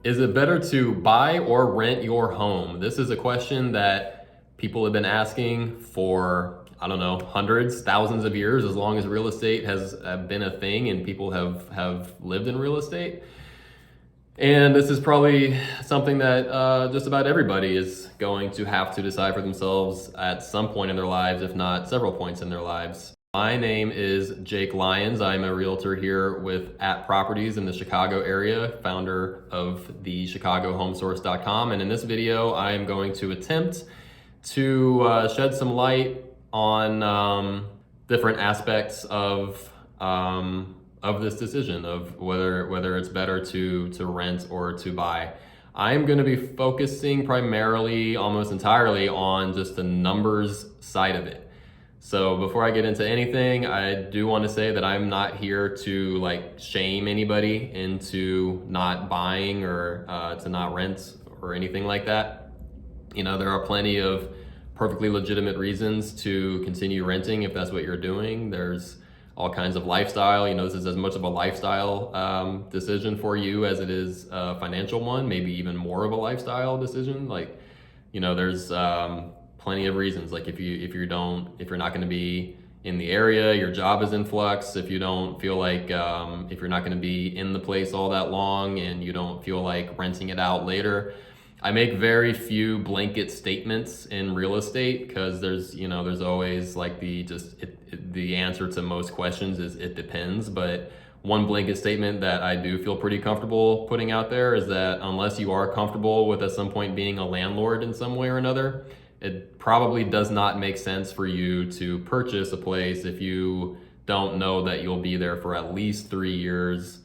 Is it better to buy or rent your home? This is a question that people have been asking for, I don't know, hundreds, thousands of years, as long as real estate has been a thing and people have lived in real estate. And this is probably something that just about everybody is going to have to decide for themselves at some point in their lives, if not several points in their lives. My name is Jake Lyons. I'm a realtor here with At Properties in the Chicago area, founder of the ChicagoHomesource.com. And in this video, I am going to attempt to shed some light on different aspects of this decision of whether it's better to rent or to buy. I'm going to be focusing primarily, almost entirely, on just the numbers side of it. So before I get into anything, I do want to say that I'm not here to like shame anybody into not buying or to not rent or anything like that. You know, there are plenty of perfectly legitimate reasons to continue renting if that's what you're doing. There's all kinds of lifestyle. You know, this is as much of a lifestyle decision for you as it is a financial one, maybe even more of a lifestyle decision. Like, you know, there's plenty of reasons. Like if you're not going to be in the area, your job is in flux, if you don't feel like if you're not going to be in the place all that long and you don't feel like renting it out later. I make very few blanket statements in real estate because there's always like the answer to most questions is it depends. But one blanket statement that I do feel pretty comfortable putting out there is that unless you are comfortable with at some point being a landlord in some way or another, it probably does not make sense for you to purchase a place if you don't know that you'll be there for at least 3 years.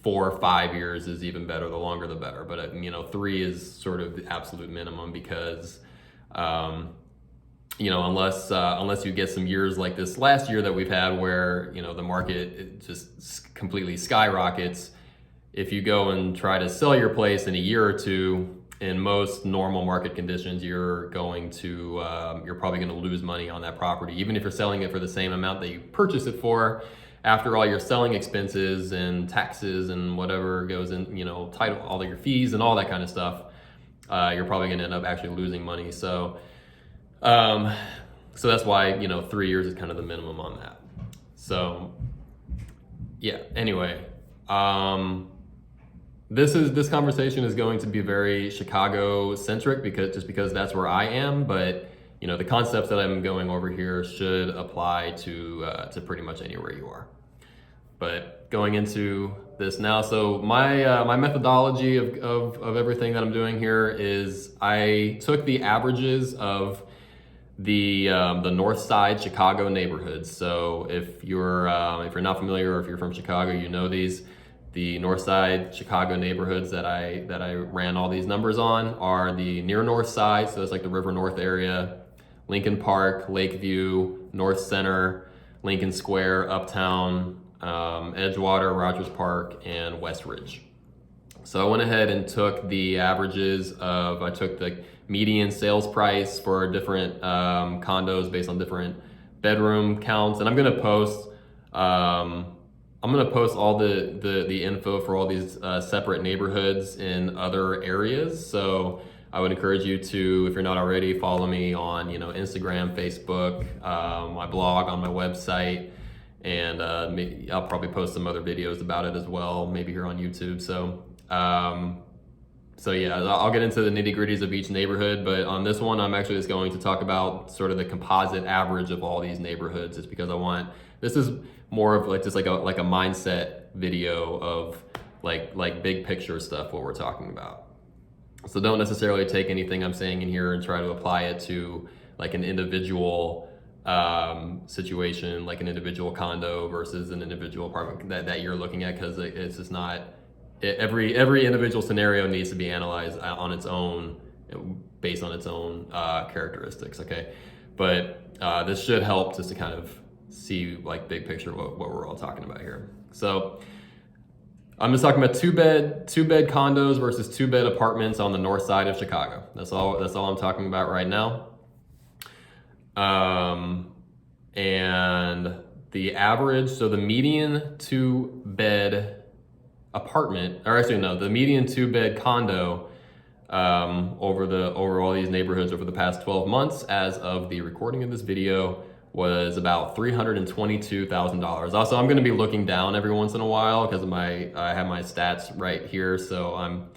4 or 5 years is even better. The longer, the better. But 3 is sort of the absolute minimum because, unless you get some years like this last year that we've had, where the market just completely skyrockets. If you go and try to sell your place in a year or two, in most normal market conditions, you're probably going to lose money on that property, even if you're selling it for the same amount that you purchased it for. After all your selling expenses and taxes and whatever goes in, title, all of your fees and all that kind of stuff, you're probably going to end up actually losing money. So that's why 3 years is kind of the minimum on that. So yeah. Anyway, this conversation is going to be very Chicago centric because that's where I am, but the concepts that I'm going over here should apply to pretty much anywhere you are. But going into this now, so my methodology of everything that I'm doing here is I took the averages of the North Side Chicago neighborhoods. So if you're not familiar or if you're from Chicago, you know these. The North Side Chicago neighborhoods that I ran all these numbers on are the near North Side, so it's like the River North area, Lincoln Park, Lakeview, North Center, Lincoln Square, Uptown, Edgewater, Rogers Park, and West Ridge. So I went ahead and took the averages I took the median sales price for different condos based on different bedroom counts, and I'm gonna post all the info for all these separate neighborhoods in other areas. So I would encourage you to, if you're not already, follow me on Instagram, Facebook, my blog, on my website, and I'll probably post some other videos about it as well, maybe here on YouTube. So yeah, I'll get into the nitty gritties of each neighborhood, but on this one, I'm actually just going to talk about sort of the composite average of all these neighborhoods, just because this is more of like just like a mindset video of like big picture stuff, what we're talking about. So don't necessarily take anything I'm saying in here and try to apply it to like an individual situation, like an individual condo versus an individual apartment that you're looking at, because it's just not, every individual scenario needs to be analyzed on its own, based on its own characteristics, okay? But this should help just to kind of see like big picture what we're all talking about here. So I'm just talking about two bed condos versus 2-bed apartments on the north side of Chicago. That's all I'm talking about right now. And the average, so the median 2-bed apartment, or actually no, the median 2-bed condo over all these neighborhoods over the past 12 months, as of the recording of this video, was about $322,000. Also, I'm going to be looking down every once in a while because I have my stats right here, so I'm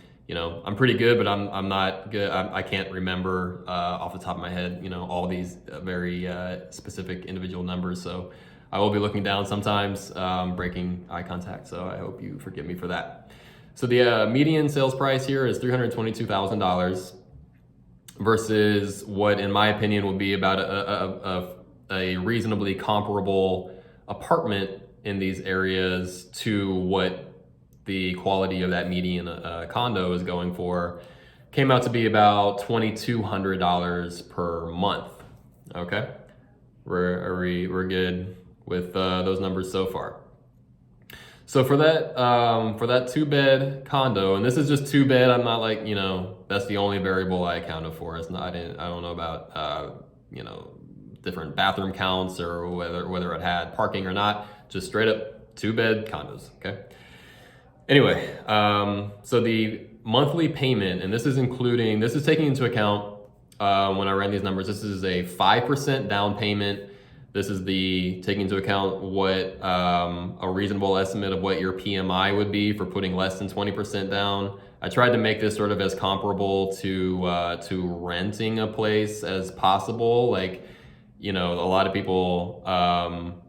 pretty good, but I'm not good. I can't remember off the top of my head, all these very specific individual numbers. So I will be looking down sometimes, breaking eye contact. So I hope you forgive me for that. So the median sales price here is $322,000 versus what, in my opinion, would be about a reasonably comparable apartment in these areas to what the quality of that median condo is going for. Came out to be about $2,200 per month. Okay, we're good with those numbers so far. So for that 2-bed condo, and this is just 2-bed, I'm not like, that's the only variable I accounted for. It's not, I don't know about, different bathroom counts or whether it had parking or not, just straight up 2-bed condos, okay? Anyway, so the monthly payment, and this is taking into account, when I ran these numbers, this is a 5% down payment. This is taking into account what a reasonable estimate of what your PMI would be for putting less than 20% down. I tried to make this sort of as comparable to renting a place as possible. Like, a lot of people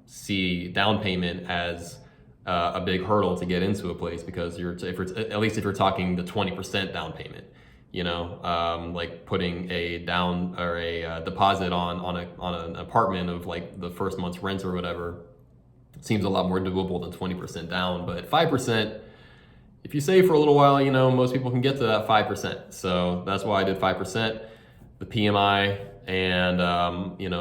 see down payment as a big hurdle to get into a place because at least if you're talking the 20% down payment. Like putting a down or a deposit on an apartment of like the first month's rent or whatever seems a lot more doable than 20% down. But 5%, if you save for a little while, most people can get to that 5%. So that's why I did 5%. The PMI and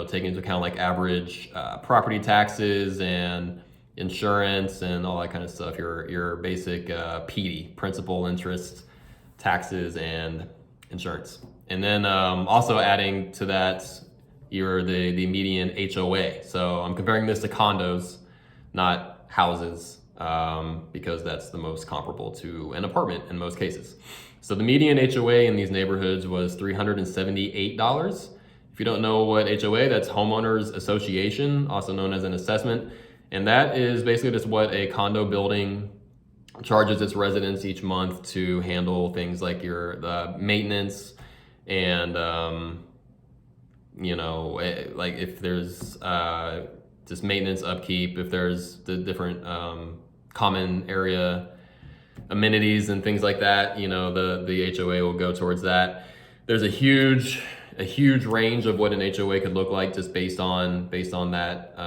taking into account like average property taxes and insurance and all that kind of stuff. Your basic PD, principal, interest, taxes, and insurance. And then also adding to that, the median HOA. So I'm comparing this to condos, not houses, because that's the most comparable to an apartment in most cases. So the median HOA in these neighborhoods was $378. If you don't know what HOA, that's Homeowners Association, also known as an assessment. And that is basically just what a condo building charges its residents each month to handle things like your maintenance and like if there's just maintenance, upkeep, if there's the different common area amenities and things like that, the HOA will go towards that. There's a huge range of what an HOA could look like just based on that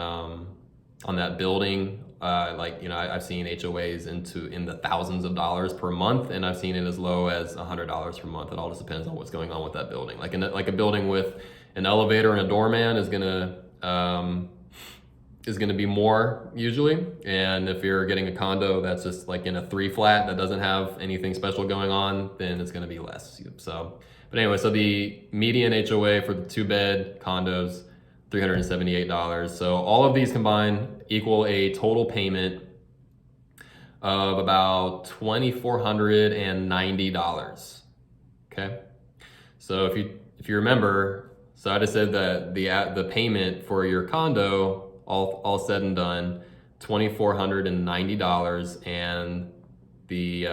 building. I've seen HOAs in the thousands of dollars per month, and I've seen it as low as $100 per month. It all just depends on what's going on with that building. Like a building with an elevator and a doorman is gonna be more usually. And if you're getting a condo that's just like in a 3-flat that doesn't have anything special going on, then it's gonna be less. So, but anyway, so the median HOA for the 2-bed condos, $378. So all of these combined equal a total payment of about $2,490. Okay. So if you remember, so I just said that the payment for your condo, all said and done, $2,490, and the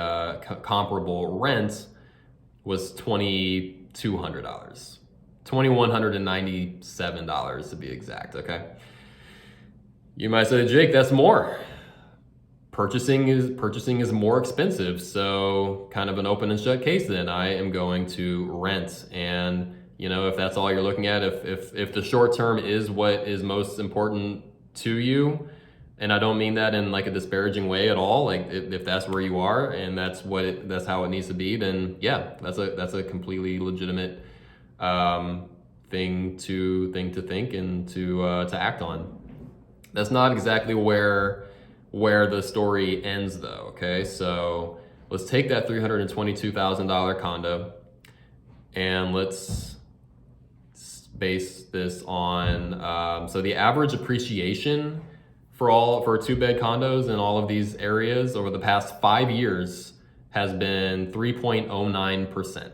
comparable rent was $2,200. $2,197 to be exact, okay? You might say, Jake, that's more. Purchasing is more expensive, so kind of an open and shut case then. I am going to rent. And if that's all you're looking at, if the short term is what is most important to you, and I don't mean that in like a disparaging way at all, like if that's where you are and that's how it needs to be, then yeah, that's a completely legitimate thing to think and to act on. That's not exactly where the story ends though, okay? So let's take that $322,000 condo and let's base this on, so the average appreciation for 2-bed condos in all of these areas over the past 5 years has been 3.09%.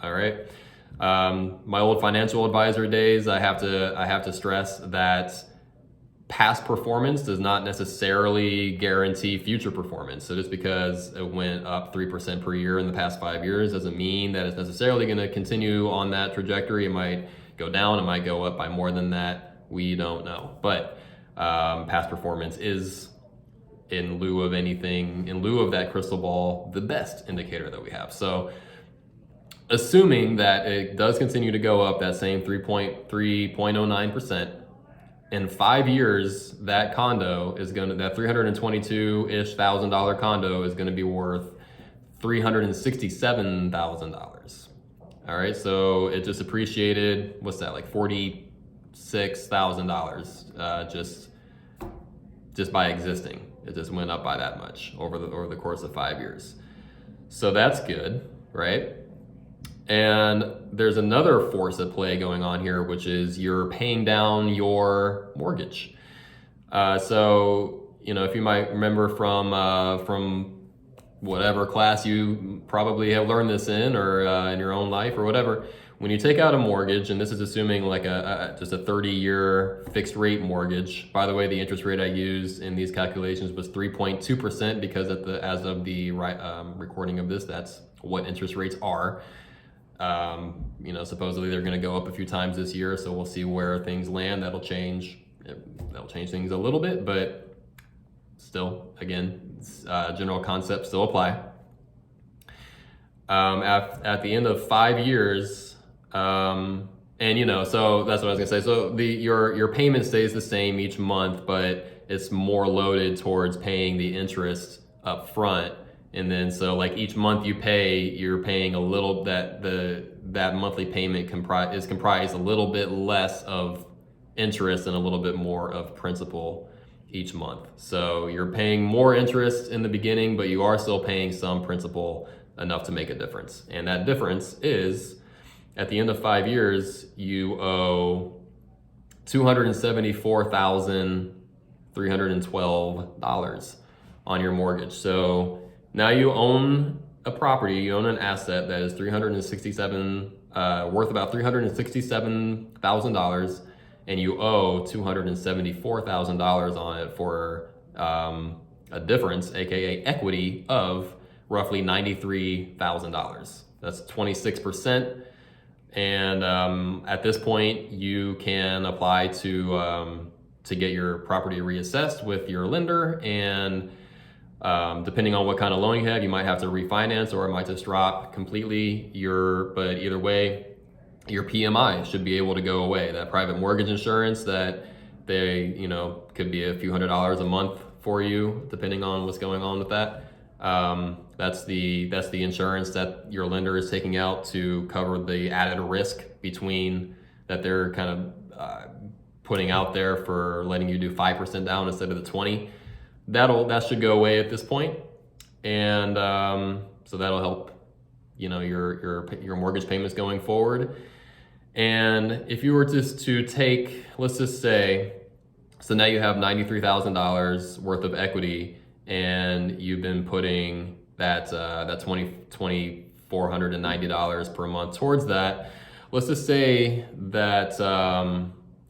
All right. My old financial advisor days, I have to stress that past performance does not necessarily guarantee future performance. So just because it went up 3% per year in the past 5 years doesn't mean that it's necessarily going to continue on that trajectory. It might go down, it might go up by more than that. We don't know. But past performance is, in lieu of that crystal ball, the best indicator that we have. So assuming that it does continue to go up that same 3.09%, in 5 years, that condo is that $322-ish thousand condo is gonna be worth $367,000. All right, so it just appreciated, what's that, like $46,000 just by existing. It just went up by that much over the course of 5 years. So that's good, right? And there's another force at play going on here, which is you're paying down your mortgage. So, if you might remember from whatever class you probably have learned this in, or in your own life or whatever, when you take out a mortgage, and this is assuming like just a 30-year fixed rate mortgage. By the way, the interest rate I used in these calculations was 3.2% because as of the recording of this, that's what interest rates are. Supposedly they're going to go up a few times this year, so we'll see where things land. That'll change things a little bit, but still, again, general concepts still apply. At the end of 5 years, so that's what I was gonna say. So your payment stays the same each month, but it's more loaded towards paying the interest up front. And then, so like each month you're paying a little, that monthly payment is comprised a little bit less of interest and a little bit more of principal each month. So you're paying more interest in the beginning, but you are still paying some principal enough to make a difference. And that difference is, at the end of 5 years, you owe $274,312 on your mortgage. So now you own a property, you own an asset that is worth about $367,000, and you owe $274,000 on it for a difference, aka equity, of roughly $93,000. That's 26%. And at this point, you can apply to get your property reassessed with your lender, and depending on what kind of loan you have, you might have to refinance, or it might just drop completely. But either way, your PMI should be able to go away. That private mortgage insurance that they, could be a few $100s a month for you, depending on what's going on with that. That's the insurance that your lender is taking out to cover the added risk that they're kind of putting out there for letting you do 5% down instead of the 20%. That should go away at this point, and so that'll help, your mortgage payments going forward. And if you were just to take, let's just say, so now you have $93,000 worth of equity, and you've been putting that $2,490 per month towards that. Let's just say that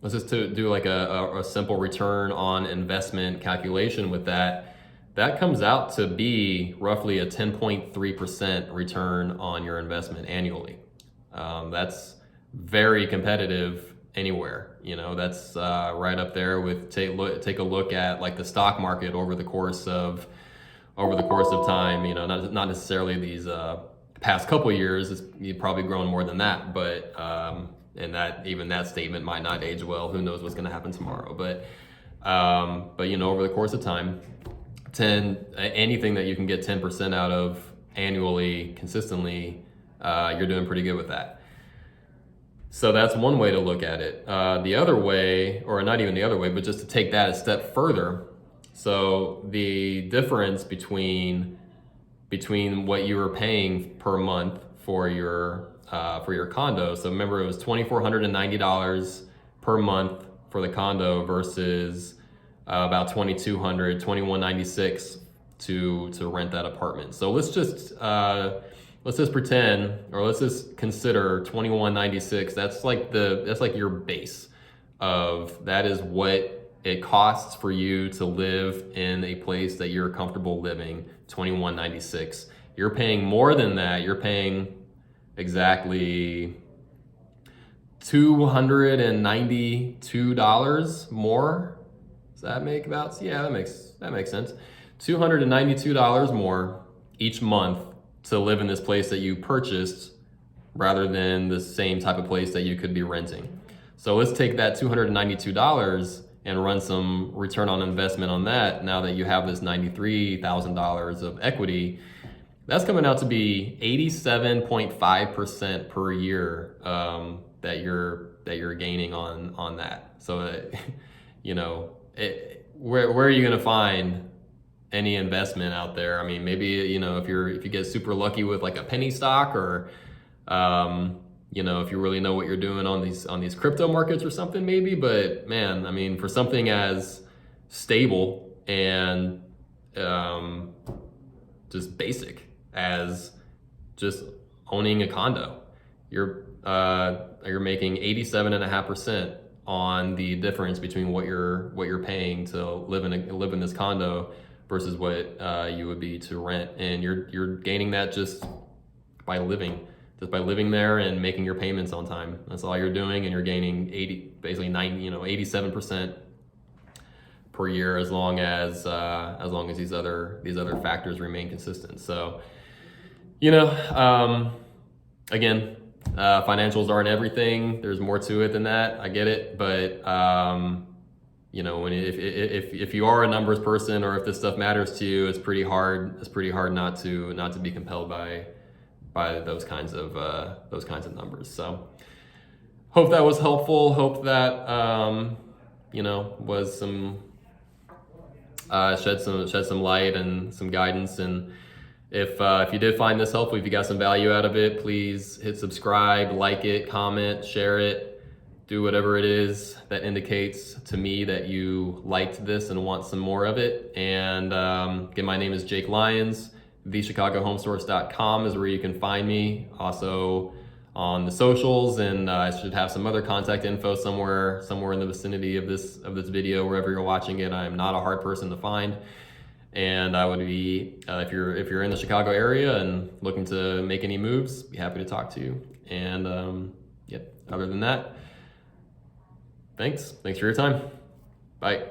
let's just do like a simple return on investment calculation with that. That comes out to be roughly a 10.3% return on your investment annually. That's very competitive anywhere. That's right up there with take a look at like the stock market over the course of time. Not necessarily these past couple years. You've probably grown more than that, but and that statement might not age well. Who knows what's going to happen tomorrow? But over the course of time, anything that you can get 10% out of annually, consistently, you're doing pretty good with that. So that's one way to look at it. The other way, or not even the other way, but just to take that a step further. So the difference between what you were paying per month for your condo. So remember, it was $2,490 per month for the condo versus about 2,200, 2,196 to rent that apartment. So let's just pretend, or let's just consider 2,196. That's like your base of, that is what it costs for you to live in a place that you're comfortable living. 2,196. You're paying more than that. You're paying exactly $292 more. Does that make about? Yeah, that makes sense. $292 more each month to live in this place that you purchased, rather than the same type of place that you could be renting. So let's take that $292 and run some return on investment on that. Now that you have this $93,000 of equity, that's coming out to be 87.5% per year that you're gaining on that. So where are you going to find any investment out there? I mean, maybe if you get super lucky with like a penny stock, or if you really know what you're doing on these crypto markets or something, maybe. But man, I mean, for something as stable and just basic as just owning a condo, you're making 87.5% on the difference between what you're paying to live in this condo versus what you would be to rent, and you're gaining that just by living there and making your payments on time. That's all you're doing, and you're gaining 87% per year, as long as these other factors remain consistent. So, again, financials aren't everything. There's more to it than that. I get it, but if you are a numbers person, or if this stuff matters to you, it's pretty hard not to be compelled by those kinds of numbers. So hope that was helpful. Hope that was some shed some light and some guidance. And if you did find this helpful, if you got some value out of it, please hit subscribe, like it, comment, share it, do whatever it is that indicates to me that you liked this and want some more of it. And again, my name is Jake Lyons. TheChicagoHomeSource.com is where you can find me. Also on the socials, and I should have some other contact info somewhere in the vicinity of this video, wherever you're watching it. I am not a hard person to find, and I would be if you're in the Chicago area and looking to make any moves, be happy to talk to you. And other than that, thanks for your time. Bye.